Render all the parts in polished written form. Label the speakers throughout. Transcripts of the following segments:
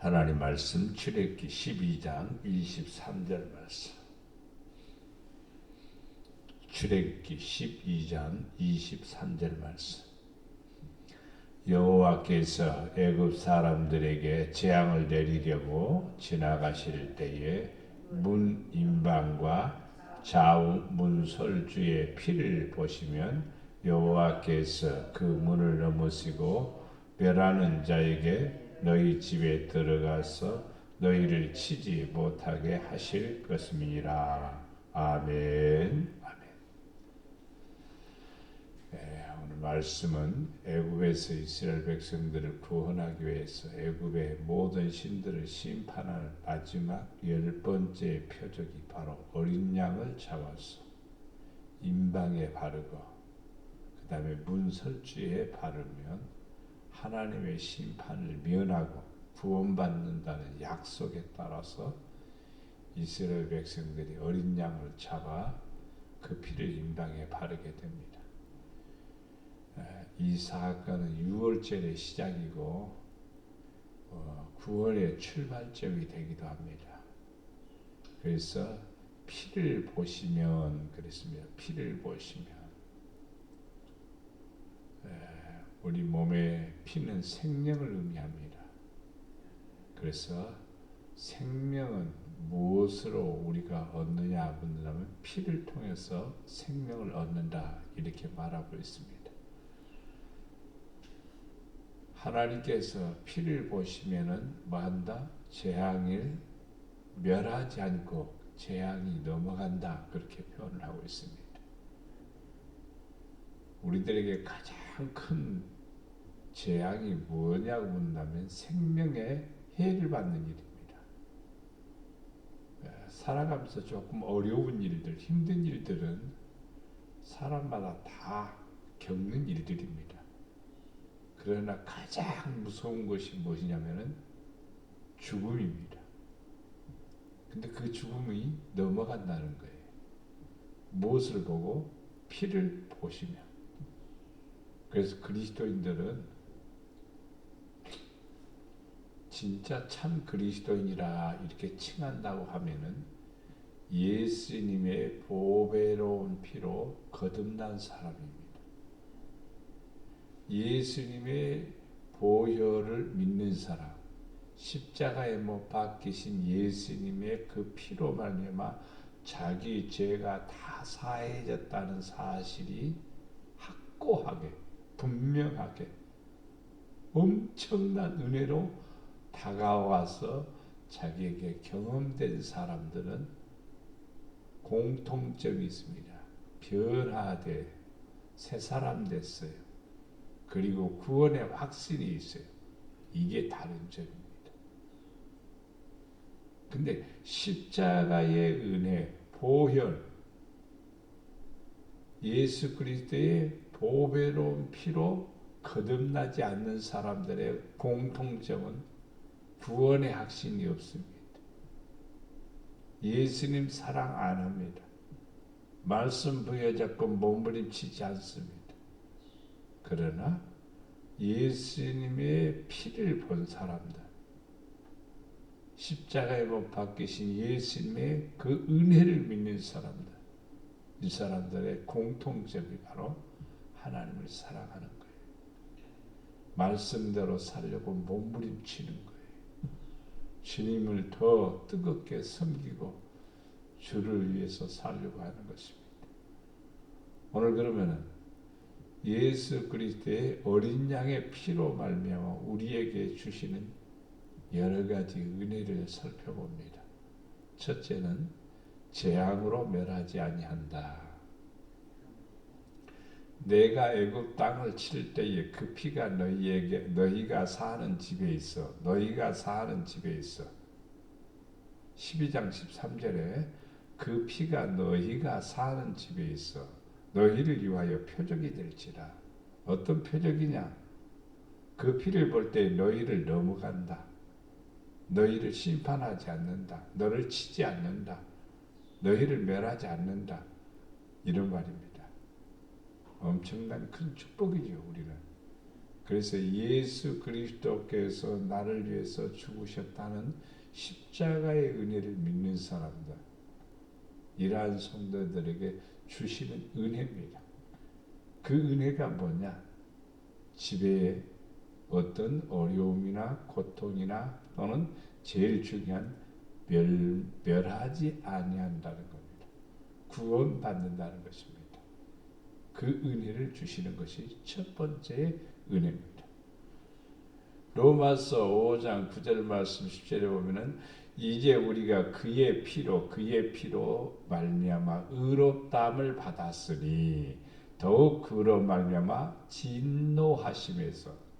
Speaker 1: 하나님 말씀 출애굽기 12장 23절 말씀. 출애굽기 12장 23절 말씀. 여호와께서 애굽 사람들에게 재앙을 내리려고 지나가실 때에 문 임방과 좌우 문설주의 피를 보시면 여호와께서 그 문을 넘으시고 멸하는 자에게 너희 집에 들어가서 너희를 치지 못하게 하실 것임이라. 아멘. 아멘. 오늘 말씀은 애굽에서 이스라엘 백성들을 구원하기 위해서 애굽의 모든 신들을 심판할 마지막 10번째 표적이 바로 어린 양을 잡아서 임방에 바르고 그 다음에 문설주에 바르면 하나님의 심판을 면하고 구원받는다는 약속에 따라서 이스라엘 백성들이 어린 양을 잡아 그 피를 임방에 바르게 됩니다. 이 사건은 6월절의 시작이고 구원의 출발점이 되기도 합니다. 그래서 피를 보시면 그랬습니다. 피를 보시면 우리 몸의 피는 생명을 의미합니다. 그래서 생명은 무엇으로 우리가 얻느냐 묻는다면 피를 통해서 생명을 얻는다 이렇게 말하고 있습니다. 하나님께서 피를 보시면은 뭐한다? 재앙을 멸하지 않고 재앙이 넘어간다 그렇게 표현을 하고 있습니다. 우리들에게 가장 큰 재앙이 뭐냐고 묻는다면 생명에 해를 받는 일입니다. 살아가면서 조금 어려운 일들, 힘든 일들은 사람마다 다 겪는 일들입니다. 그러나 가장 무서운 것이 무엇이냐면은 죽음입니다. 근데 그 죽음이 넘어간다는 거예요. 무엇을 보고? 피를 보시면. 그래서 그리스도인들은 진짜 참 그리스도인이라 이렇게 칭한다고 하면은 예수님의 보배로운 피로 거듭난 사람입니다. 예수님의 보혈을 믿는 사람, 십자가에 못 박히신 예수님의 그 피로 말미암아 자기 죄가 다 사해졌다는 사실이 확고하게 분명하게 엄청난 은혜로 다가와서 자기에게 경험된 사람들은 공통점이 있습니다. 변화돼 새 사람 됐어요. 그리고 구원의 확신이 있어요. 이게 다른 점입니다. 근데 십자가의 은혜, 보혈, 예수 그리스도의 보배로운 피로 거듭나지 않는 사람들의 공통점은 구원의 확신이 없습니다. 예수님 사랑 안 합니다. 말씀 부여잡고 몸부림치지 않습니다. 그러나 예수님의 피를 본 사람들, 십자가에 못 박히신 예수님의 그 은혜를 믿는 사람들, 이 사람들의 공통점이 바로 하나님을 사랑하는 거예요. 말씀대로 살려고 몸부림치는 거예요. 주님을 더 뜨겁게 섬기고 주를 위해서 살려고 하는 것입니다. 오늘 그러면은 예수 그리스도의 어린 양의 피로 말미암아 우리에게 주시는 여러 가지 은혜를 살펴봅니다. 첫째는 재앙으로 멸하지 아니한다. 내가 애굽 땅을 칠 때에 그 피가 너희가 사는 집에 있어. 너희가 사는 집에 있어. 12장 13절에 그 피가 너희가 사는 집에 있어. 너희를 위하여 표적이 될지라. 어떤 표적이냐? 그 피를 볼 때 너희를 넘어간다. 너희를 심판하지 않는다. 너를 치지 않는다. 너희를 멸하지 않는다. 이런 말입니다. 엄청난 큰 축복이죠. 우리는 그래서 예수 그리스도께서 나를 위해서 죽으셨다는 십자가의 은혜를 믿는 사람들, 이러한 성도들에게 주시는 은혜입니다. 그 은혜가 뭐냐? 집에 어떤 어려움이나 고통이나 또는 제일 중요한 멸하지 아니한다는 겁니다. 구원받는다는 것입니다. 그 은혜를 주시는 것이 첫 번째 은혜입니다. 로마서 5장 9절 말씀 10절에 보면은 이제 우리가 그의 피로 말미암아 의롭다함을 받았으니 더욱 그로 말미암아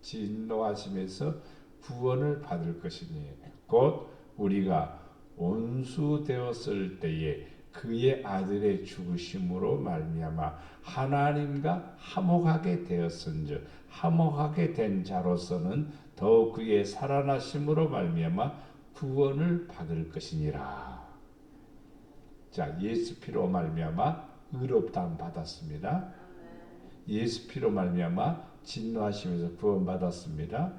Speaker 1: 진노하심에서 구원을 받을 것이니 곧 우리가 온수되었을 때에 그의 아들의 죽으심으로 말미암아 하나님과 화목하게 되었은즉 화목하게 된 자로서는 더욱 그의 살아나심으로 말미암아 구원을 받을 것이니라. 자, 예수 피로 말미암아 의롭다함 받았습니다. 예수 피로 말미암아 진노하심에서 구원받았습니다.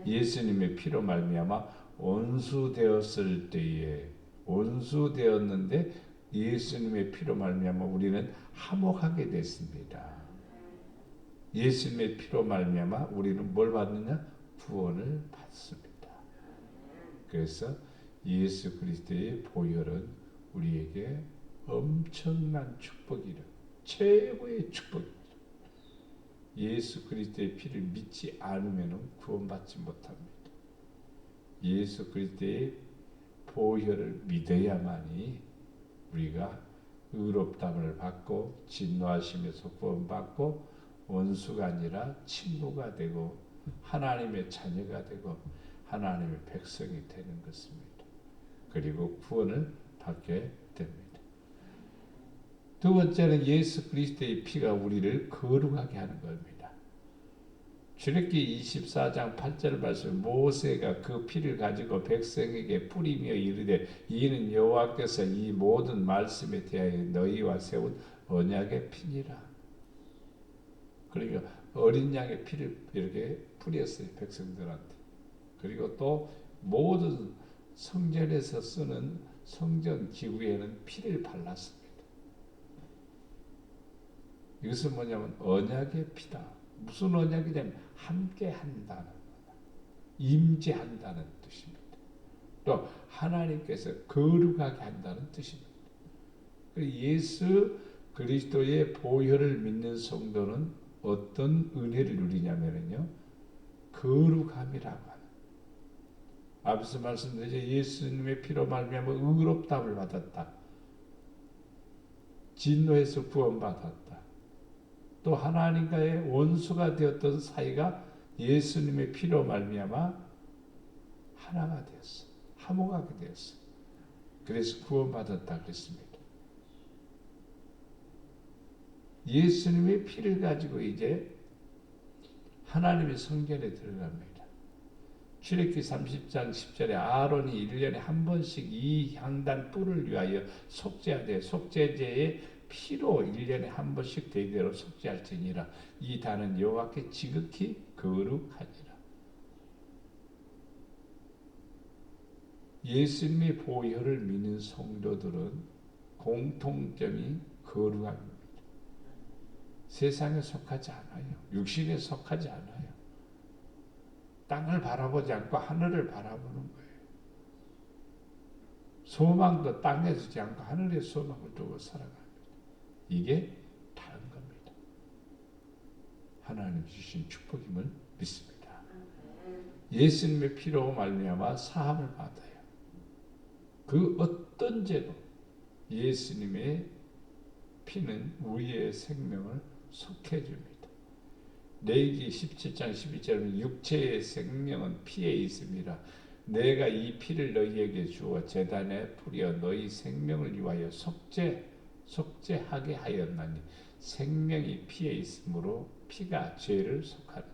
Speaker 1: 예수님의 피로 말미암아 온수되었을 때에 온수되었는데 예수님의 피로 말미암아 우리는 화목하게 됐습니다. 예수님의 피로 말미암아 우리는 뭘 받느냐? 구원을 받습니다. 그래서 예수 그리스도의 보혈은 우리에게 엄청난 축복이라, 최고의 축복입니다. 예수 그리스도의 피를 믿지 않으면 구원받지 못합니다. 예수 그리스도의 보혈을 믿어야만이 우리가 의롭다함을 받고 진노하심에서 구원받고 원수가 아니라 친구가 되고 하나님의 자녀가 되고 하나님의 백성이 되는 것입니다. 그리고 구원을 받게 됩니다. 두 번째는 예수 그리스도의 피가 우리를 거룩하게 하는 겁니다. 출애굽기 24장 8절 말씀, 모세가 그 피를 가지고 백성에게 뿌리며 이르되 이는 여호와께서 이 모든 말씀에 대하여 너희와 세운 언약의 피니라. 그러니까 어린 양의 피를 이렇게 뿌렸어요, 백성들한테. 그리고 또 모든 성전에서 쓰는 성전 기구에는 피를 발랐습니다. 이것은 뭐냐면 언약의 피다. 무슨 언약이냐면 함께 한다는 거다. 임재한다는 뜻입니다. 또 하나님께서 거룩하게 한다는 뜻입니다. 예수 그리스도의 보혈을 믿는 성도는 어떤 은혜를 누리냐면요, 거룩함이라고 하는. 앞서 말씀드렸죠. 예수님의 피로 말미암아 의롭다함을 받았다. 진노에서 구원받았다. 또 하나님과의 원수가 되었던 사이가 예수님의 피로 말미암아 하나가 되었어. 화목하게 되었어. 그래서 구원받았다 그랬습니다. 예수님의 피를 가지고 이제 하나님의 성전에 들어갑니다. 출애굽기 30장 10절에 아론이 1년에 한 번씩 이 향단 뿔을 위하여 속죄하되 속죄제의 피로 1년에 한 번씩 대대로 속죄할지니라. 이 단은 여호와께 지극히 거룩하니라. 예수님의 보혈을 믿는 성도들은 공통점이 거룩합니다. 세상에 속하지 않아요. 육신에 속하지 않아요. 땅을 바라보지 않고 하늘을 바라보는 거예요. 소망도 땅에 두지 않고 하늘의 소망을 두고 살아갑니다. 이게 다른 겁니다. 하나님 주신 축복임을 믿습니다. 예수님의 피로 말미암아 사함을 받아요. 그 어떤 죄도 예수님의 피는 우리의 생명을 속해줍니다. 레위기 17장 12절은 육체의 생명은 피에 있습니다. 내가 이 피를 너희에게 주어 제단에 뿌려 너희 생명을 위하여 속죄하게 하였나니 생명이 피에 있으므로 피가 죄를 속하느니라.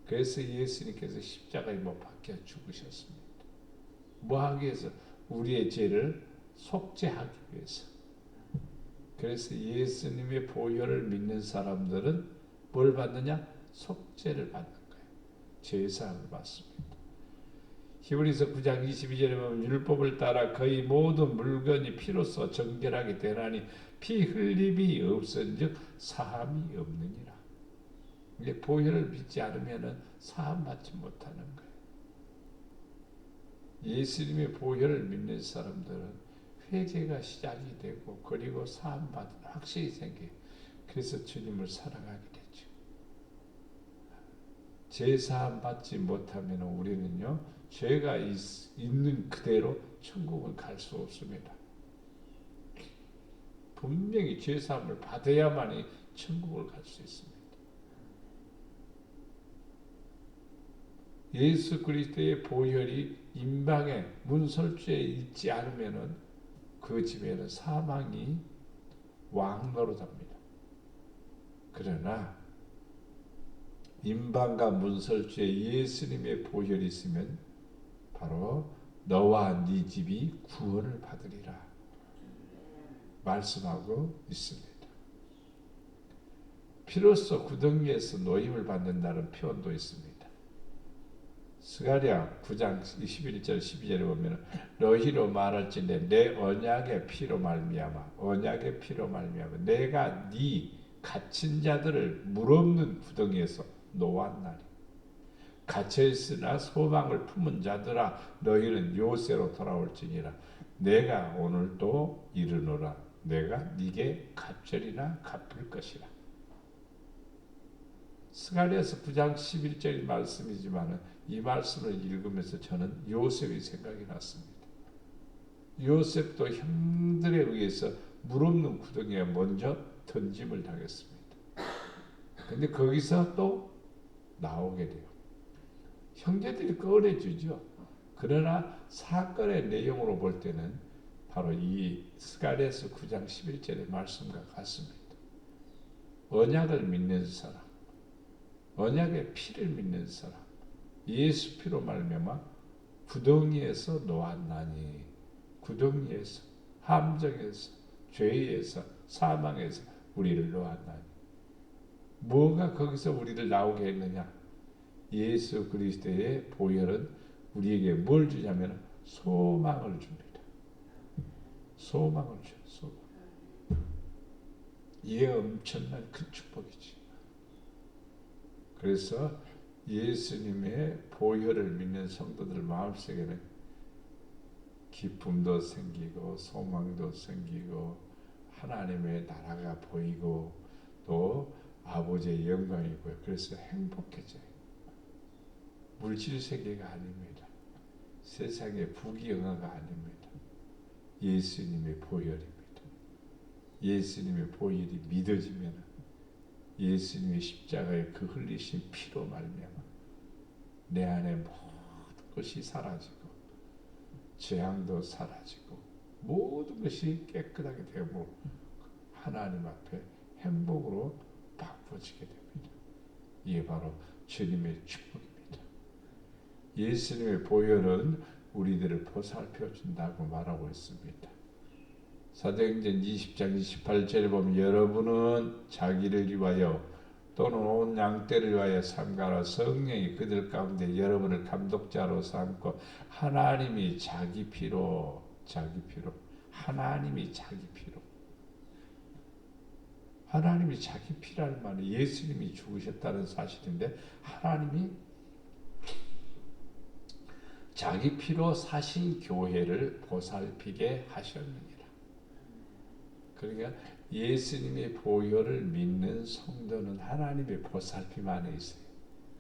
Speaker 1: 그래서 예수님께서 십자가에 못 박혀 죽으셨습니다. 뭐 하기 위해서? 우리의 죄를 속죄하기 위해서. 그래서 예수님의 보혈을 믿는 사람들은 뭘 받느냐? 속죄를 받는 거예요. 죄사함을 받습니다. 히브리서 9장 22절에 보면 율법을 따라 거의 모든 물건이 피로써 정결하게 되나니 피 흘림이 없은즉 사함이 없느니라. 이제 보혈을 믿지 않으면 사함 받지 못하는 거예요. 예수님의 보혈을 믿는 사람들은 회개가 시작이 되고 그리고 사함 받는 확신이 생겨요. 그래서 주님을 사랑하게 되죠. 죄 사함 받지 못하면 우리는요 죄가 있는 그대로 천국을 갈 수 없습니다. 분명히 죄 사함을 받아야만이 천국을 갈 수 있습니다. 예수 그리스도의 보혈이 임방에 문설주에 있지 않으면 그 집에는 사망이 왕노릇합니다. 그러나 임방과 문설주에 예수님의 보혈이 있으면 바로 너와 네 집이 구원을 받으리라 말씀하고 있습니다. 피로써 구덩이에서 노임을 받는다는 표현도 있습니다. 스가랴 9장 21절 12절에 보면 너희로 말할진대 내 언약의 피로 말미암아 언약의 피로 말미암아 내가 네 갇힌 자들을 물없는 구덩이에서 놓았나니 갇혀있으나 소망을 품은 자들아 너희는 요새로 돌아올지니라 내가 오늘 또 이르노라 내가 네게 갑절이나 갚을 것이라. 스가랴서 9장 11절의 말씀이지만 이 말씀을 읽으면서 저는 요셉이 생각이 났습니다. 요셉도 형들에 의해서 물없는 구덩이에 먼저 던짐을 당했습니다. 근데 거기서 또 나오게 돼요. 형제들이 꺼내주죠. 그러나 사건의 내용으로 볼 때는 바로 이 스가랴서 9장 11절의 말씀과 같습니다. 언약을 믿는 사람, 언약의 피를 믿는 사람, 예수 피로 말미암아 구덩이에서 놓았나니 구덩이에서 함정에서 죄에서 사망에서 우리를 놓았나니 뭐가 거기서 우리를 나오게 했느냐? 예수 그리스도의 보혈은 우리에게 뭘 주냐면 소망을 줍니다. 소망을 줘요. 소망. 이게 엄청난 큰 축복이지. 그래서 예수님의 보혈을 믿는 성도들 마음속에는 기쁨도 생기고 소망도 생기고 하나님의 나라가 보이고 또 아버지의 영광이 보여요. 그래서 행복해져요. 물질 세계가 아닙니다. 세상의 부귀영화가 아닙니다. 예수님의 보혈입니다. 예수님의 보혈이 믿어지면 예수님의 십자가의 그 흘리신 피로 말미암아 내 안에 모든 것이 사라지고 재앙도 사라지고 모든 것이 깨끗하게 되고 하나님 앞에 행복으로 바꿔지게 됩니다. 이게 바로 주님의 축복입니다. 예수님의 보혈은 우리들을 보살펴 준다고 말하고 있습니다. 사도행전 20장 28절에 보면 여러분은 자기를 위하여 또는 온 양떼를 위하여 삼가라 성령이 그들 가운데 여러분을 감독자로 삼고 하나님이 자기 피로 하나님이 자기 피라는 말은 예수님이 죽으셨다는 사실인데 하나님이 자기 피로 사신 교회를 보살피게 하셨느니라. 그러니까 예수님의 보혈을 믿는 성도는 하나님의 보살핌 안에 있어요.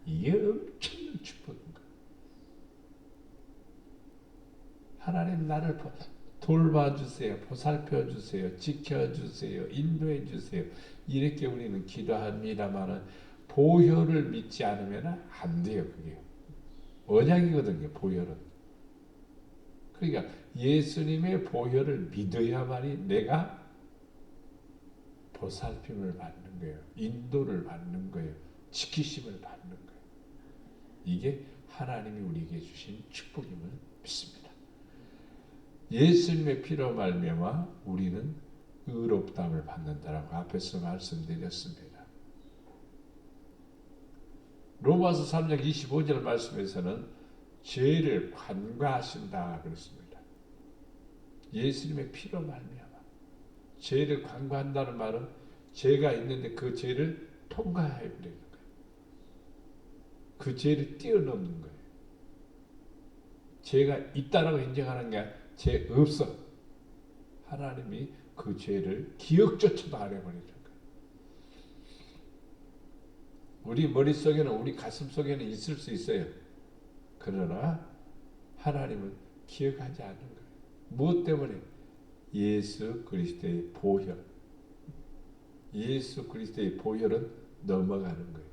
Speaker 1: 이게 엄청난 축복인 거예요. 하나님 나를 돌봐주세요. 보살펴주세요. 지켜주세요. 인도해주세요. 이렇게 우리는 기도합니다만 보혈을 믿지 않으면 안 돼요. 그게 언약이거든요. 보혈은. 그러니까 예수님의 보혈을 믿어야만이 내가 보살핌을 받는 거예요. 인도를 받는 거예요. 지키심을 받는 거예요. 이게 하나님이 우리에게 주신 축복임을 믿습니다. 예수님의 피로 말미암아 우리는 의롭다함을 받는다라고 앞에서 말씀드렸습니다. 로마서 3장 25절 말씀에서는 죄를 관과하신다 그랬습니다. 예수님의 피로 말미암아 죄를 관과한다는 말은 죄가 있는데 그 죄를 통과해 버리는 거예요. 그 죄를 뛰어넘는 거예요. 죄가 있다라고 인정하는 게 죄 없어. 하나님이 그 죄를 기억조차도 안 해버리는 거예요. 우리 머릿속에는 우리 가슴속에는 있을 수 있어요. 그러나 하나님은 기억하지 않는 거예요. 무엇 때문에? 예수 그리스도의 보혈. 예수 그리스도의 보혈은 넘어가는 거예요.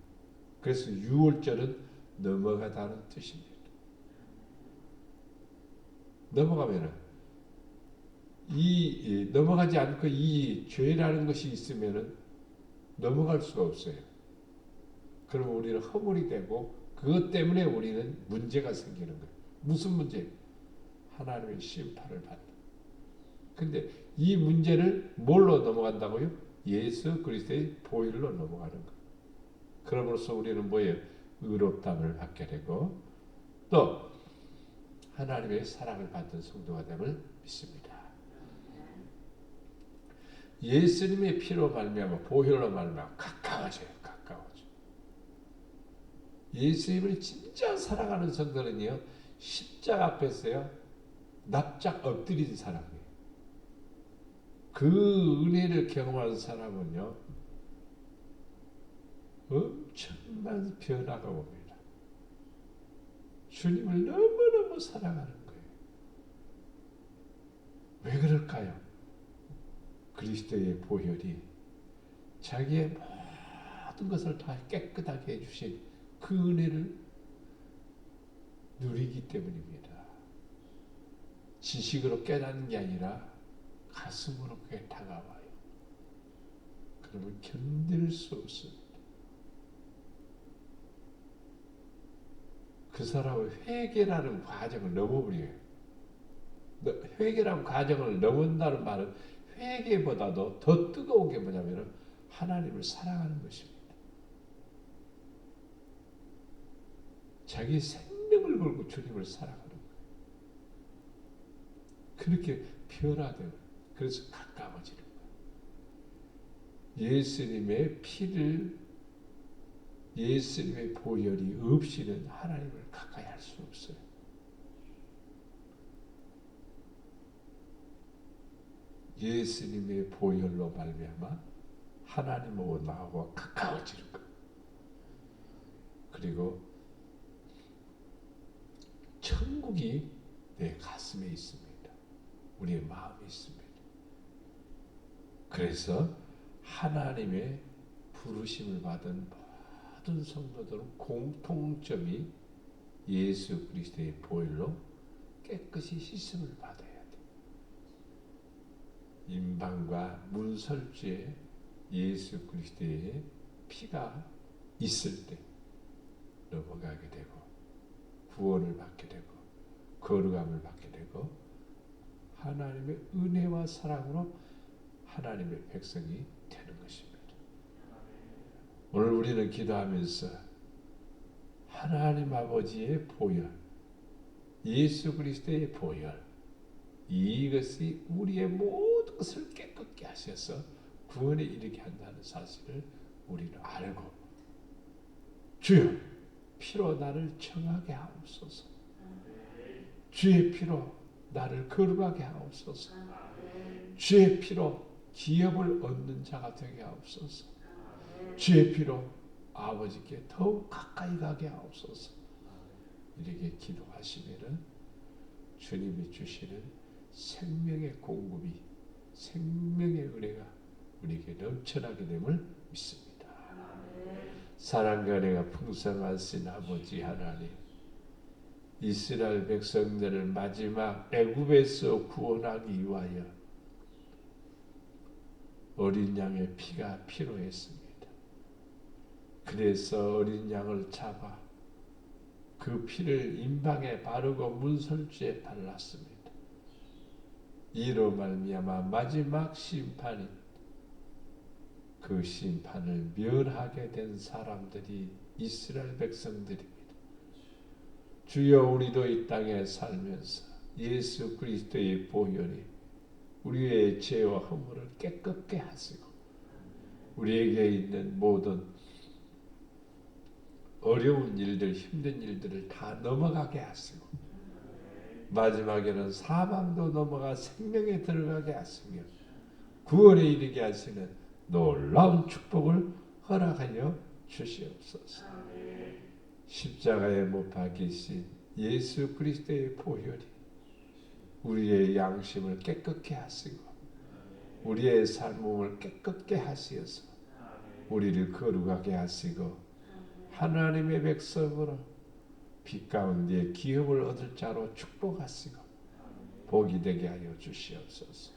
Speaker 1: 그래서 유월절은 넘어가다는 뜻입니다. 넘어가면은 이 넘어가지 않고 이 죄라는 것이 있으면은 넘어갈 수가 없어요. 그러면 우리는 허물이 되고 그것 때문에 우리는 문제가 생기는 거예요. 무슨 문제? 하나님의 심판을 받는. 근데 이 문제를 뭘로 넘어간다고요? 예수 그리스도의 보혈로 넘어가는 거예요. 그럼으로써 우리는 뭐예요? 의롭다함을 받게 되고 또 하나님의 사랑을 받는 성도가 됨을 믿습니다. 예수님의 피로 말미암아 보혈로 말미암아 가까워져요. 가까워져. 예수님을 진짜 사랑하는 성도는요. 십자가 앞에서요. 납작 엎드린 사람이에요. 그 은혜를 경험하는 사람은요. 엄청난 변화가 옵니다. 주님을 너무너무 사랑하는 거예요. 왜 그럴까요? 그리스도의 보혈이 자기의 모든 것을 다 깨끗하게 해주신 그 은혜를 누리기 때문입니다. 지식으로 깨닫는 게 아니라 가슴으로 그게 다가와요. 그러면 견딜 수 없습니다. 그 사람은 회개라는 과정을 넘어버려요. 회개라는 과정을 넘는다는 말은 회개보다도 더 뜨거운 게 뭐냐면 하나님을 사랑하는 것입니다. 자기 생명을 걸고 주님을 사랑하는 거예요. 그렇게 변화되고 그래서 가까워지는 거예요. 예수님의 피를 예수님의 보혈이 없이는 하나님을 가까이 할 수 없어요. 예수님의 보혈로 말미암아 하나님하고 나하고 가까워지는 것. 그리고 천국이 내 가슴에 있습니다. 우리의 마음에 있습니다. 그래서 하나님의 부르심을 받은 모든 성도들은 공통점이 예수 그리스도의 보혈로 깨끗이 씻음을 받아야 돼. 임방과 문설주에 예수 그리스도의 피가 있을 때 넘어가게 되고 구원을 받게 되고 거룩함을 받게 되고 하나님의 은혜와 사랑으로 하나님의 백성이 되는 것입니다. 오늘 우리는 기도하면서 하나님 아버지의 보혈, 예수 그리스도의 보혈, 이것이 우리의 모든 것을 깨끗게 하셔서 구원에 이르게 한다는 사실을 우리는 알고 주여 피로 나를 정하게 하옵소서. 주의 피로 나를 거룩하게 하옵소서. 주의 피로 기업을 얻는 자가 되게 하옵소서. 주의 피로 아버지께 더욱 가까이 가게 하옵소서. 이렇게 기도하시면은 주님이 주시는 생명의 공급이 생명의 은혜가 우리에게 넘쳐나게 됨을 믿습니다. 사랑과 은혜가 풍성하신 아버지 하나님, 이스라엘 백성들을 마지막 애굽에서 구원하기 위하여 어린 양의 피가 필요했습니다. 그래서 어린 양을 잡아 그 피를 임방에 바르고 문설주에 발랐습니다. 이로 말미암아 마지막 심판인 그 심판을 면하게 된 사람들이 이스라엘 백성들입니다. 주여 우리도 이 땅에 살면서 예수 그리스도의 보혈이 우리의 죄와 허물을 깨끗게 하시고 우리에게 있는 모든 어려운 일들, 힘든 일들을 다 넘어가게 하시고 마지막에는 사망도 넘어가 생명에 들어가게 하시며 구원에 이르게 하시는 놀라운 축복을 허락하여 주시옵소서. 십자가에 못 박히신 예수 그리스도의 보혈이 우리의 양심을 깨끗게 하시고 우리의 삶을 깨끗게 하시어서 우리를 거룩하게 하시고 하나님의 백성으로 빛 가운데 기업을 얻을 자로 축복하시고 복이 되게 하여 주시옵소서.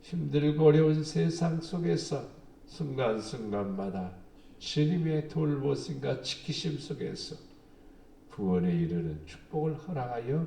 Speaker 1: 힘들고 어려운 세상 속에서 순간순간마다 주님의 돌보심과 지키심 속에서 구원에 이르는 축복을 허락하여